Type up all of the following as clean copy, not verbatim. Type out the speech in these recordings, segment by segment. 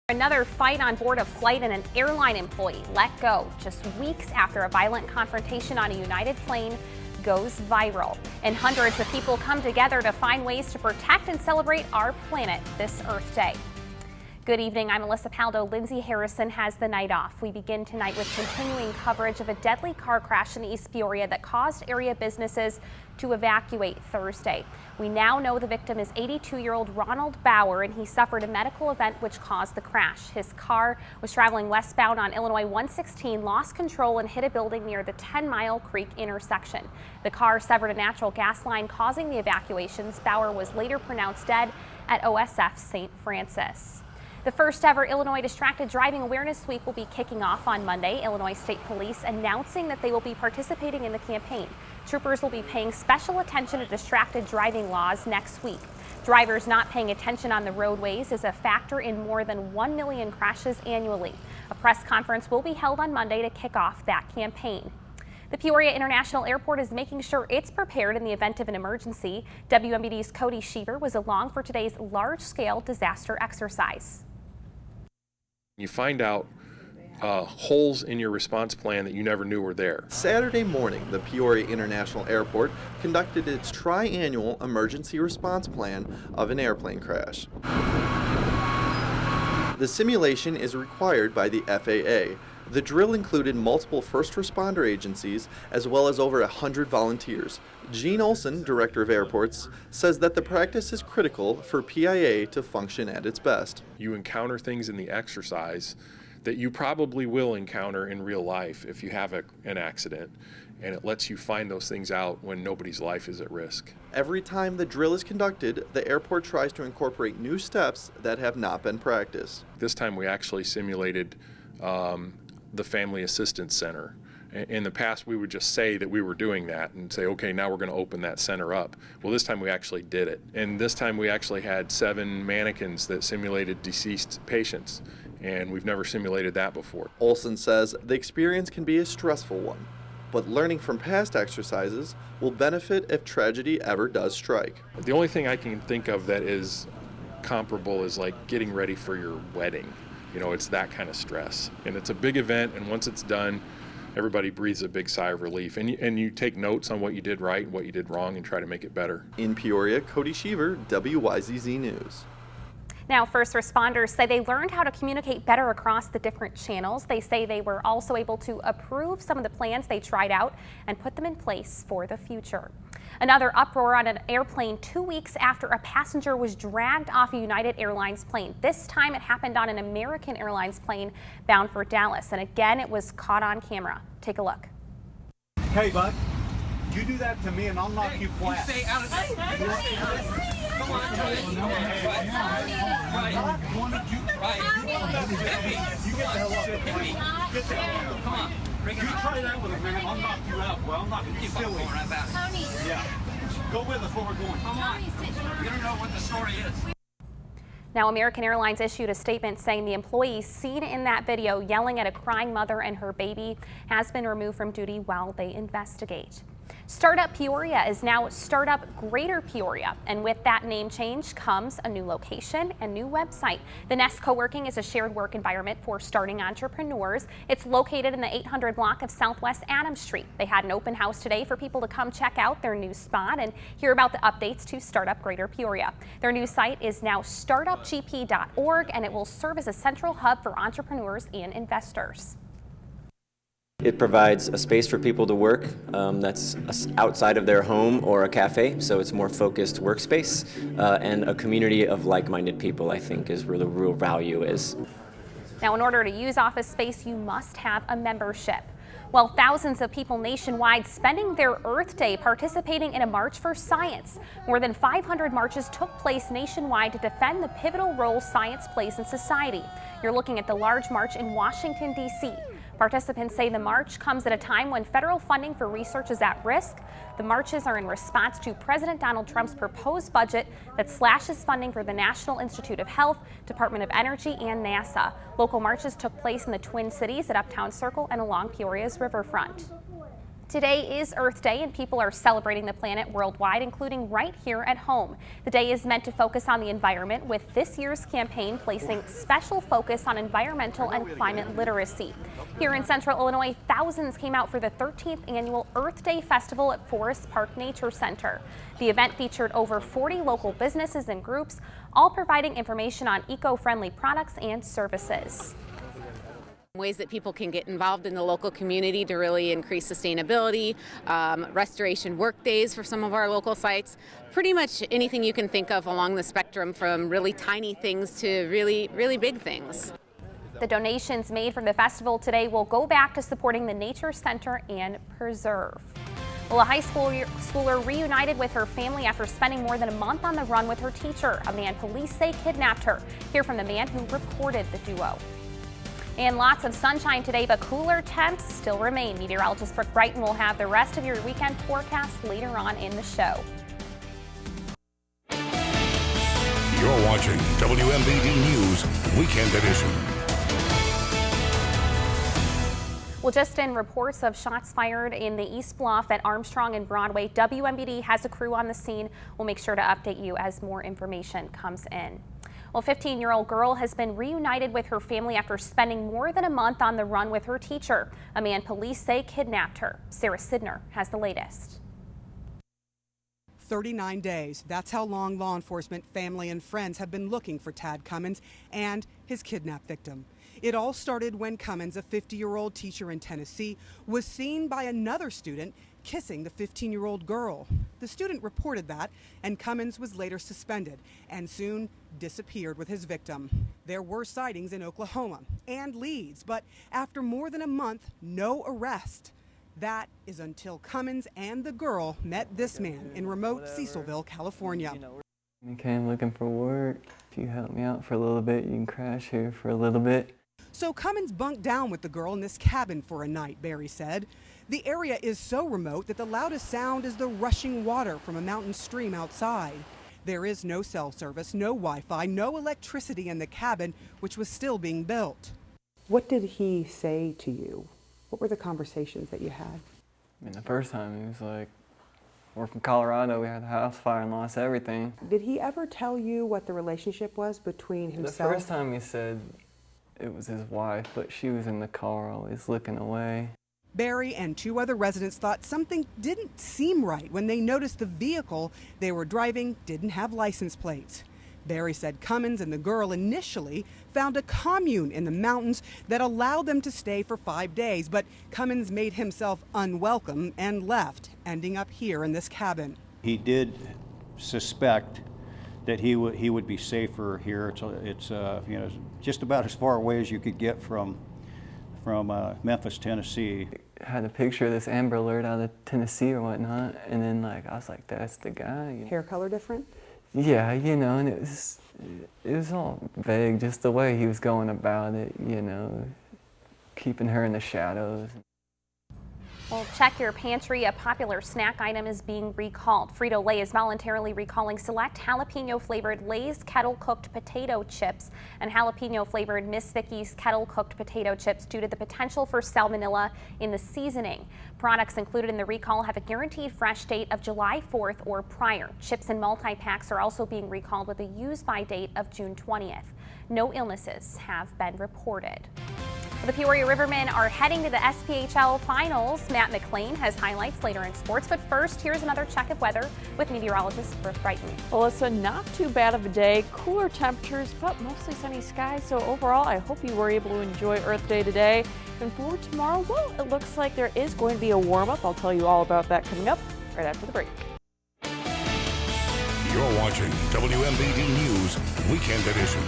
Another fight on board a flight and an airline employee let go just weeks after a violent confrontation on a United plane goes viral. And hundreds of people come together to find ways to protect and celebrate our planet this Earth Day. Good evening, I'm Alyssa Paldo. Lindsay Harrison has the night off. We begin tonight with continuing coverage of a deadly car crash in East Peoria that caused area businesses to evacuate Thursday. We now know the victim is 82-year-old Ronald Bauer, and he suffered a medical event which caused the crash. His car was traveling westbound on Illinois 116, lost control and hit a building near the 10 Mile Creek intersection. The car severed a natural gas line, causing the evacuations. Bauer was later pronounced dead at OSF St. Francis. The first ever Illinois Distracted Driving Awareness Week will be kicking off on Monday. Illinois State Police announcing that they will be participating in the campaign. Troopers will be paying special attention to distracted driving laws next week. Drivers not paying attention on the roadways is a factor in more than 1 million crashes annually. A press conference will be held on Monday to kick off that campaign. The Peoria International Airport is making sure it's prepared in the event of an emergency. WMBD's Cody Sheaver was along for today's large-scale disaster exercise. You find out holes in your response plan that you never knew were there. Saturday morning, the Peoria International Airport conducted its tri-annual emergency response plan of an airplane crash. The simulation is required by the FAA. The drill included multiple first responder agencies as well as over 100 volunteers. Gene Olson, Director of Airports, says that the practice is critical for PIA to function at its best. You encounter things in the exercise that you probably will encounter in real life if you have an accident, and it lets you find those things out when nobody's life is at risk. Every time the drill is conducted, the airport tries to incorporate new steps that have not been practiced. This time we actually simulated the Family Assistance Center. In the past, we would just say that we were doing that and say, okay, now we're going to open that center up. Well, this time we actually did it. And this time we actually had 7 mannequins that simulated deceased patients, and we've never simulated that before. Olson says the experience can be a stressful one, but learning from past exercises will benefit if tragedy ever does strike. The only thing I can think of that is comparable is like getting ready for your wedding. You know, it's that kind of stress. And it's a big event, and once it's done, everybody breathes a big sigh of relief. And you take notes on what you did right and what you did wrong and try to make it better. In Peoria, Cody Sheaver, WYZZ News. Now, first responders say they learned how to communicate better across the different channels. They say they were also able to approve some of the plans they tried out and put them in place for the future. Another uproar on an airplane 2 weeks after a passenger was dragged off a United Airlines plane. This time it happened on an American Airlines plane bound for Dallas. And again, it was caught on camera. Take a look. Hey, bud, you do that to me and I'll knock you flat. You stay out of this. Come on, come on. You try that with a man, I'll knock you out. Well, I'm not going to be silly. Tony. Yeah. Go with us where we're going. Come on. You don't know what the story is. Now, American Airlines issued a statement saying the employee seen in that video yelling at a crying mother and her baby has been removed from duty while they investigate. Startup Peoria is now Startup Greater Peoria, and with that name change comes a new location and new website. The Nest Co-working is a shared work environment for starting entrepreneurs. It's located in the 800 block of Southwest Adams Street. They had an open house today for people to come check out their new spot and hear about the updates to Startup Greater Peoria. Their new site is now startupgp.org, and it will serve as a central hub for entrepreneurs and investors. It provides a space for people to work that's outside of their home or a cafe, so it's more focused workspace, and a community of like-minded people, I think, is where the real value is. Now, in order to use office space, you must have a membership. Well, thousands of people nationwide spending their Earth Day participating in a March for Science. More than 500 marches took place nationwide to defend the pivotal role science plays in society. You're looking at the large march in Washington, D.C. Participants say the march comes at a time when federal funding for research is at risk. The marches are in response to President Donald Trump's proposed budget that slashes funding for the National Institute of Health, Department of Energy, and NASA. Local marches took place in the Twin Cities at Uptown Circle and along Peoria's riverfront. Today is Earth Day and people are celebrating the planet worldwide, including right here at home. The day is meant to focus on the environment, with this year's campaign placing special focus on environmental and climate literacy. Here in Central Illinois, thousands came out for the 13th annual Earth Day Festival at Forest Park Nature Center. The event featured over 40 local businesses and groups, all providing information on eco-friendly products and services. Ways that people can get involved in the local community to really increase sustainability, restoration work days for some of our local sites, pretty much anything you can think of along the spectrum, from really tiny things to really, really big things. The donations made from the festival today will go back to supporting the Nature Center and Preserve. Well, a high schooler reunited with her family after spending more than a month on the run with her teacher. A man police say kidnapped her. Hear from the man who reported the duo. And lots of sunshine today, but cooler temps still remain. Meteorologist Brooke Brighton will have the rest of your weekend forecast later on in the show. You're watching WMBD News Weekend Edition. Well, just in reports of shots fired in the East Bluff at Armstrong and Broadway, WMBD has a crew on the scene. We'll make sure to update you as more information comes in. Well, 15-year-old girl has been reunited with her family after spending more than a month on the run with her teacher. A man police say kidnapped her. Sarah Sidner has the latest. 39 days. That's how long law enforcement, family, and friends have been looking for Tad Cummins and his kidnapped victim. It all started when Cummins, a 50-year-old teacher in Tennessee, was seen by another student kissing the 15-year-old girl. The student reported that, and Cummins was later suspended and soon disappeared with his victim. There were sightings in Oklahoma and Leeds, but after more than a month, no arrest. That is until Cummins and the girl met this man in remote Cecilville, California. I came looking for work. If you help me out for a little bit, you can crash here for a little bit. So Cummins bunked down with the girl in this cabin for a night, Barry said. The area is so remote that the loudest sound is the rushing water from a mountain stream outside. There is no cell service, no Wi-Fi, no electricity in the cabin, which was still being built. What did he say to you? What were the conversations that you had? I mean, the first time he was like, we're from Colorado, we had a house fire and lost everything. Did he ever tell you what the relationship was between himself? The first time he said it was his wife, but she was in the car always looking away. Barry and two other residents thought something didn't seem right when they noticed the vehicle they were driving didn't have license plates. Barry said Cummins and the girl initially found a commune in the mountains that allowed them to stay for 5 days, but Cummins made himself unwelcome and left, ending up here in this cabin. He did suspect that he would be safer here. It's you know, just about as far away as you could get from Memphis, Tennessee. Had a picture of this Amber Alert out of Tennessee or whatnot, and then I was like, that's the guy. You know? Hair color different? Yeah, you know, and it was all vague, just the way he was going about it, you know, keeping her in the shadows. Well, check your pantry. A popular snack item is being recalled. Frito-Lay is voluntarily recalling select jalapeno-flavored Lay's kettle-cooked potato chips and jalapeno-flavored Miss Vickie's kettle-cooked potato chips due to the potential for salmonella in the seasoning. Products included in the recall have a guaranteed fresh date of July 4th or prior. Chips and multi-packs are also being recalled with a use-by date of June 20th. No illnesses have been reported. The Peoria Rivermen are heading to the SPHL Finals. Matt McLean has highlights later in sports, but first, here's another check of weather with meteorologist Brooke Brighton. Alyssa, not too bad of a day. Cooler temperatures, but mostly sunny skies. So overall, I hope you were able to enjoy Earth Day today. And for tomorrow, well, it looks like there is going to be a warm-up. I'll tell you all about that coming up right after the break. You're watching WMBD News Weekend Edition.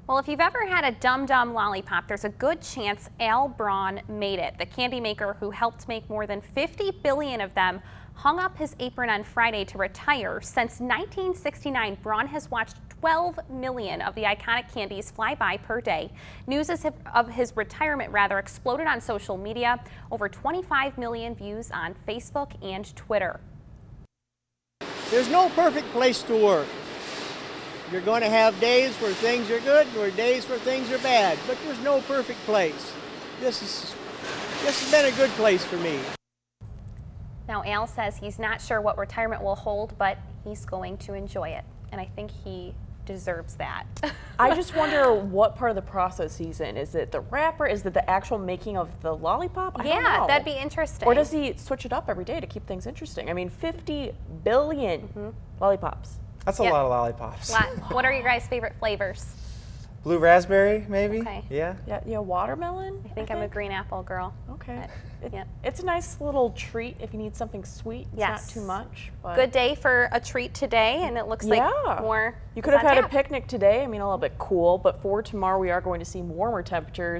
Well, if you've ever had a Dum Dum lollipop, there's a good chance Al Braun made it. The candy maker who helped make more than 50 billion of them hung up his apron on Friday to retire. Since 1969, Braun has watched 12 million of the iconic candies fly by per day. News of his retirement exploded on social media. Over 25 million views on Facebook and Twitter. There's no perfect place to work. You're going to have days where things are good or days where things are bad, but there's no perfect place. this has been a good place for me. Now, Al says he's not sure what retirement will hold, but he's going to enjoy it. And I think he deserves that. I just wonder what part of the process he's in. Is it the wrapper? Is it the actual making of the lollipop? I don't know. That'd be interesting. Or does he switch it up every day to keep things interesting? I mean, 50 billion lollipops. That's a lot of lollipops. What are your guys' favorite flavors? Blue raspberry, maybe? Okay. Yeah. Yeah, watermelon? I think I'm a green apple girl. Okay. Yeah. It's a nice little treat if you need something sweet. It's not too much. But Good day for a treat today, and it looks like more. You could have had a picnic today. I mean, a little bit cool, but for tomorrow we are going to see warmer temperatures.